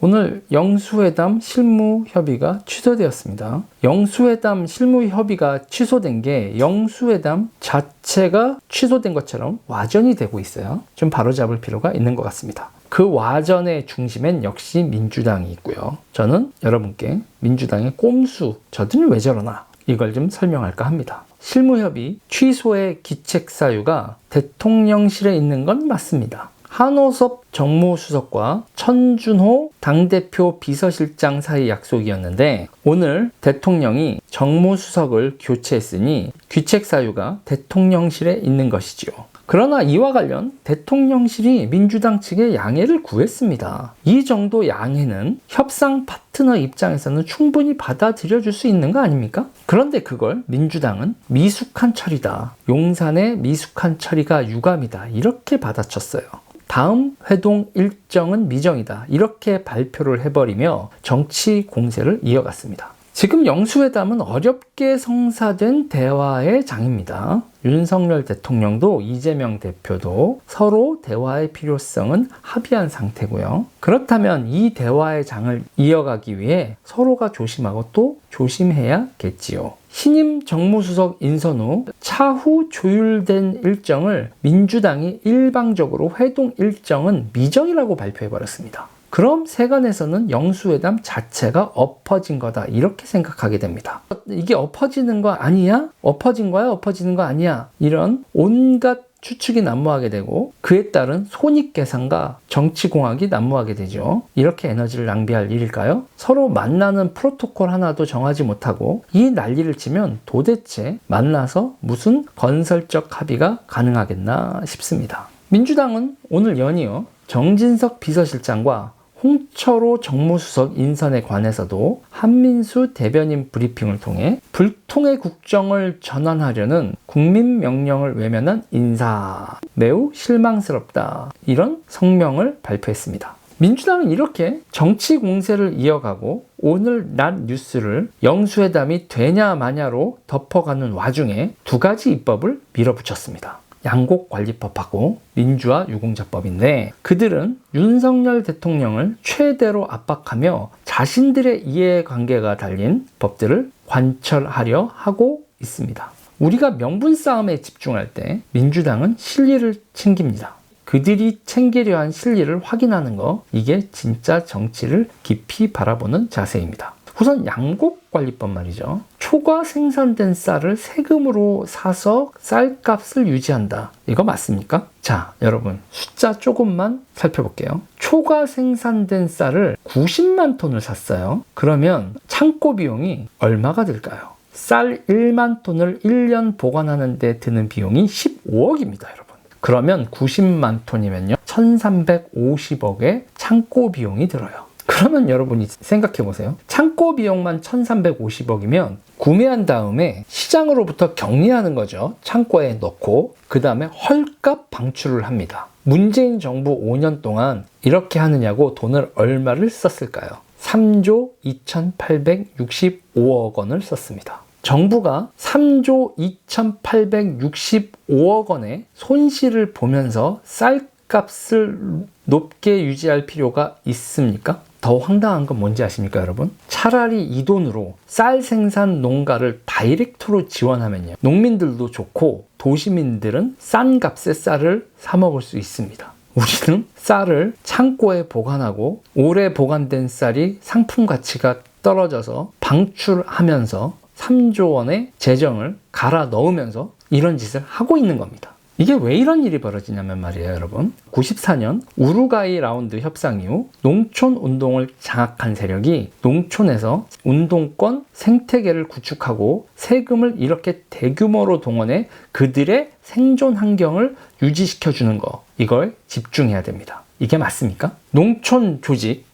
오늘 영수회담 실무협의가 취소되었습니다. 영수회담 실무협의가 취소된 게 영수회담 자체가 취소된 것처럼 와전이 되고 있어요. 좀 바로잡을 필요가 있는 것 같습니다. 그 와전의 중심엔 역시 민주당이 있고요. 저는 여러분께 민주당의 꼼수, 저들은 왜 저러나 이걸 좀 설명할까 합니다. 실무협의 취소의 기책사유가 대통령실에 있는 건 맞습니다. 한호섭 정무수석과 천준호 당대표 비서실장 사이 약속이었는데 오늘 대통령이 정무수석을 교체했으니 귀책사유가 대통령실에 있는 것이지요. 그러나 이와 관련 대통령실이 민주당 측에 양해를 구했습니다. 이 정도 양해는 협상 파트너 입장에서는 충분히 받아들여줄 수 있는 거 아닙니까? 그런데 그걸 민주당은 미숙한 처리다. 용산의 미숙한 처리가 유감이다. 이렇게 받아쳤어요. 다음 회동 일정은 미정이다. 이렇게 발표를 해버리며 정치 공세를 이어갔습니다. 지금 영수회담은 어렵게 성사된 대화의 장입니다. 윤석열 대통령도 이재명 대표도 서로 대화의 필요성은 합의한 상태고요. 그렇다면 이 대화의 장을 이어가기 위해 서로가 조심하고 또 조심해야겠지요. 신임 정무수석 인선 후 차후 조율된 일정을 민주당이 일방적으로 회동 일정은 미정이라고 발표해버렸습니다. 그럼 세간에서는 영수회담 자체가 엎어진 거다 이렇게 생각하게 됩니다. 이게 엎어지는 거 아니야? 엎어진 거야? 엎어지는 거 아니야? 이런 온갖 추측이 난무하게 되고 그에 따른 손익계산과 정치공학이 난무하게 되죠. 이렇게 에너지를 낭비할 일일까요? 서로 만나는 프로토콜 하나도 정하지 못하고 이 난리를 치면 도대체 만나서 무슨 건설적 합의가 가능하겠나 싶습니다. 민주당은 오늘 연이어 정진석 비서실장과 홍철호 정무수석 인선에 관해서도 한민수 대변인 브리핑을 통해 불통의 국정을 전환하려는 국민명령을 외면한 인사, 매우 실망스럽다. 이런 성명을 발표했습니다. 민주당은 이렇게 정치 공세를 이어가고 오늘 낮 뉴스를 영수회담이 되냐 마냐로 덮어가는 와중에 두 가지 입법을 밀어붙였습니다. 양곡관리법하고 민주화 유공자법인데 그들은 윤석열 대통령을 최대로 압박하며 자신들의 이해관계가 달린 법들을 관철하려 하고 있습니다. 우리가 명분 싸움에 집중할 때 민주당은 실리를 챙깁니다. 그들이 챙기려 한 실리를 확인하는 거, 이게 진짜 정치를 깊이 바라보는 자세입니다. 우선 양곡관리법 말이죠. 초과 생산된 쌀을 세금으로 사서 쌀값을 유지한다. 이거 맞습니까? 자, 여러분 숫자 조금만 살펴볼게요. 초과 생산된 쌀을 90만 톤을 샀어요. 그러면 창고 비용이 얼마가 들까요? 쌀 1만 톤을 1년 보관하는 데 드는 비용이 15억입니다, 여러분. 그러면 90만 톤이면요 1350억의 창고 비용이 들어요. 그러면 여러분이 생각해 보세요. 창고 비용만 1350억이면 구매한 다음에 시장으로부터 격리하는 거죠. 창고에 넣고 그 다음에 헐값 방출을 합니다. 문재인 정부 5년 동안 이렇게 하느냐고 돈을 얼마를 썼을까요? 3조 2865억 원을 썼습니다. 정부가 3조 2865억 원의 손실을 보면서 쌀값을 높게 유지할 필요가 있습니까? 더 황당한 건 뭔지 아십니까, 여러분? 차라리 이 돈으로 쌀 생산 농가를 다이렉트로 지원하면요. 농민들도 좋고 도시민들은 싼 값에 쌀을 사 먹을 수 있습니다. 우리는 쌀을 창고에 보관하고 오래 보관된 쌀이 상품 가치가 떨어져서 방출하면서 3조 원의 재정을 갈아 넣으면서 이런 짓을 하고 있는 겁니다. 이게 왜 이런 일이 벌어지냐면 말이에요, 여러분. 94년 우루과이 라운드 협상 이후 농촌 운동을 장악한 세력이 농촌에서 운동권 생태계를 구축하고 세금을 이렇게 대규모로 동원해 그들의 생존 환경을 유지시켜주는 거, 이걸 집중해야 됩니다. 이게 맞습니까? 농촌 조직,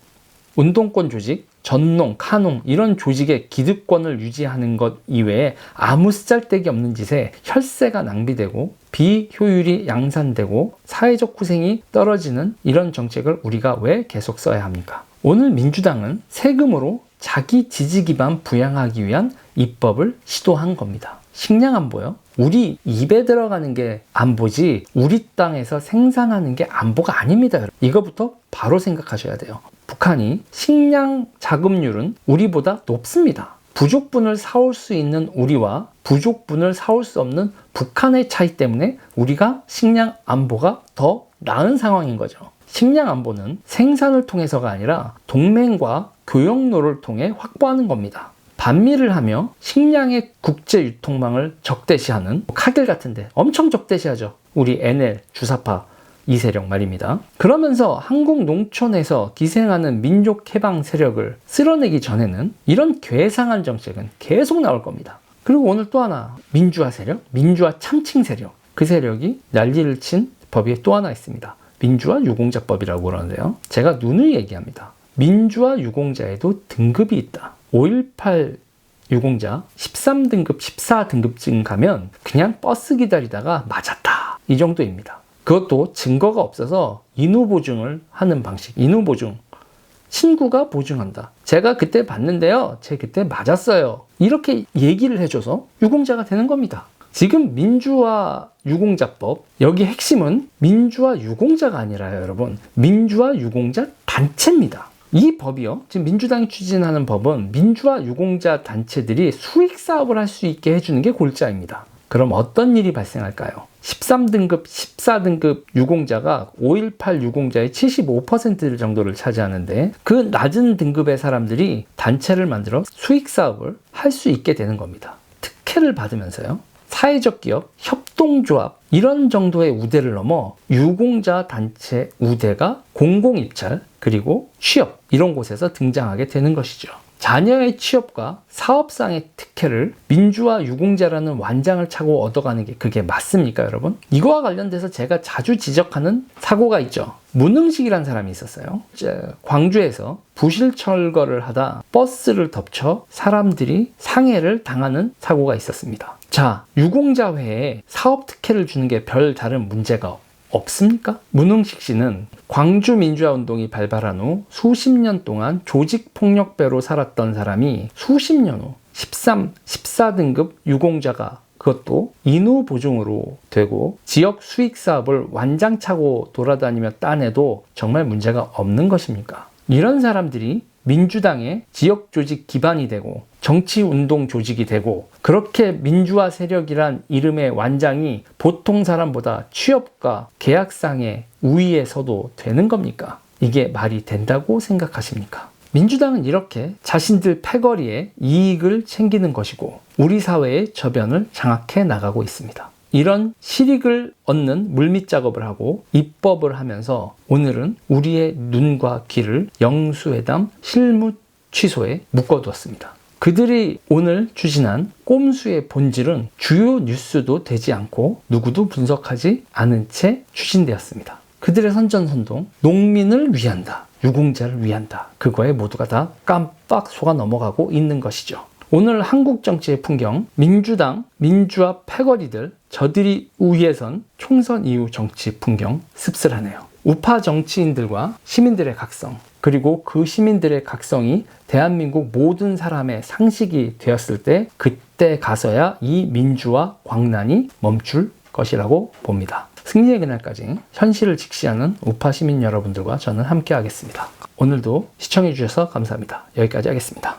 운동권 조직, 전농, 카농 이런 조직의 기득권을 유지하는 것 이외에 아무 쓰잘데기 없는 짓에 혈세가 낭비되고 비효율이 양산되고 사회적 후생이 떨어지는 이런 정책을 우리가 왜 계속 써야 합니까? 오늘 민주당은 세금으로 자기 지지 기반 부양하기 위한 입법을 시도한 겁니다. 식량 안보요? 우리 입에 들어가는 게 안보지 우리 땅에서 생산하는 게 안보가 아닙니다. 이거부터 바로 생각하셔야 돼요. 북한이 식량 자급률은 우리보다 높습니다. 부족분을 사올 수 있는 우리와 부족분을 사올 수 없는 북한의 차이 때문에 우리가 식량 안보가 더 나은 상황인 거죠. 식량 안보는 생산을 통해서가 아니라 동맹과 교역로를 통해 확보하는 겁니다. 반미를 하며 식량의 국제 유통망을 적대시하는 카길 같은데 엄청 적대시하죠. 우리 NL, 주사파 이세력 말입니다. 그러면서 한국 농촌에서 기생하는 민족 해방 세력을 쓸어내기 전에는 이런 괴상한 정책은 계속 나올 겁니다. 그리고 오늘 또 하나 민주화 세력, 민주화 참칭 세력, 그 세력이 난리를 친 법이 또 하나 있습니다. 민주화 유공자법이라고 그러는데요. 제가 눈을 얘기합니다. 민주화 유공자에도 등급이 있다. 5.18 유공자 13등급, 14등급쯤 가면 그냥 버스 기다리다가 맞았다. 이 정도입니다. 그것도 증거가 없어서 인후보증을 하는 방식. 인후보증. 친구가 보증한다. 제가 그때 봤는데요. 제 그때 맞았어요. 이렇게 얘기를 해줘서 유공자가 되는 겁니다. 지금 민주화 유공자법, 여기 핵심은 민주화 유공자가 아니라요, 여러분. 민주화 유공자 단체입니다. 이 법이요. 지금 민주당이 추진하는 법은 민주화 유공자 단체들이 수익 사업을 할 수 있게 해주는 게 골자입니다. 그럼 어떤 일이 발생할까요? 13등급, 14등급 유공자가 5.18 유공자의 75% 정도를 차지하는데 그 낮은 등급의 사람들이 단체를 만들어 수익 사업을 할 수 있게 되는 겁니다. 특혜를 받으면서요. 사회적 기업, 협동조합 이런 정도의 우대를 넘어 유공자 단체 우대가 공공입찰 그리고 취업 이런 곳에서 등장하게 되는 것이죠. 자녀의 취업과 사업상의 특혜를 민주화 유공자라는 완장을 차고 얻어가는 게 그게 맞습니까, 여러분? 이거와 관련돼서 제가 자주 지적하는 사고가 있죠. 문흥식이라는 사람이 있었어요. 광주에서 부실 철거를 하다 버스를 덮쳐 사람들이 상해를 당하는 사고가 있었습니다. 자, 유공자회에 사업 특혜를 주는 게 별 다른 문제가 없습니까? 문흥식 씨는 광주 민주화 운동이 발발한 후 수십 년 동안 조직폭력배로 살았던 사람이 수십 년 후 13, 14등급 유공자가 그것도 인후 보증으로 되고 지역 수익 사업을 완장차고 돌아다니며 따내도 정말 문제가 없는 것입니까? 이런 사람들이 민주당의 지역 조직 기반이 되고 정치 운동 조직이 되고 그렇게 민주화 세력이란 이름의 완장이 보통 사람보다 취업과 계약상의 우위에 서도 되는 겁니까? 이게 말이 된다고 생각하십니까? 민주당은 이렇게 자신들 패거리에 이익을 챙기는 것이고 우리 사회의 저변을 장악해 나가고 있습니다. 이런 실익을 얻는 물밑 작업을 하고 입법을 하면서 오늘은 우리의 눈과 귀를 영수회담 실무 취소에 묶어두었습니다. 그들이 오늘 추진한 꼼수의 본질은 주요 뉴스도 되지 않고 누구도 분석하지 않은 채 추진되었습니다. 그들의 선전선동, 농민을 위한다, 유공자를 위한다. 그거에 모두가 다 깜빡 속아 넘어가고 있는 것이죠. 오늘 한국 정치의 풍경, 민주당, 민주화 패거리들, 저들이 우위에선 총선 이후 정치 풍경 씁쓸하네요. 우파 정치인들과 시민들의 각성, 그리고 그 시민들의 각성이 대한민국 모든 사람의 상식이 되었을 때 그때 가서야 이 민주화 광란이 멈출 것이라고 봅니다. 승리의 그날까지 현실을 직시하는 우파 시민 여러분들과 저는 함께 하겠습니다. 오늘도 시청해 주셔서 감사합니다. 여기까지 하겠습니다.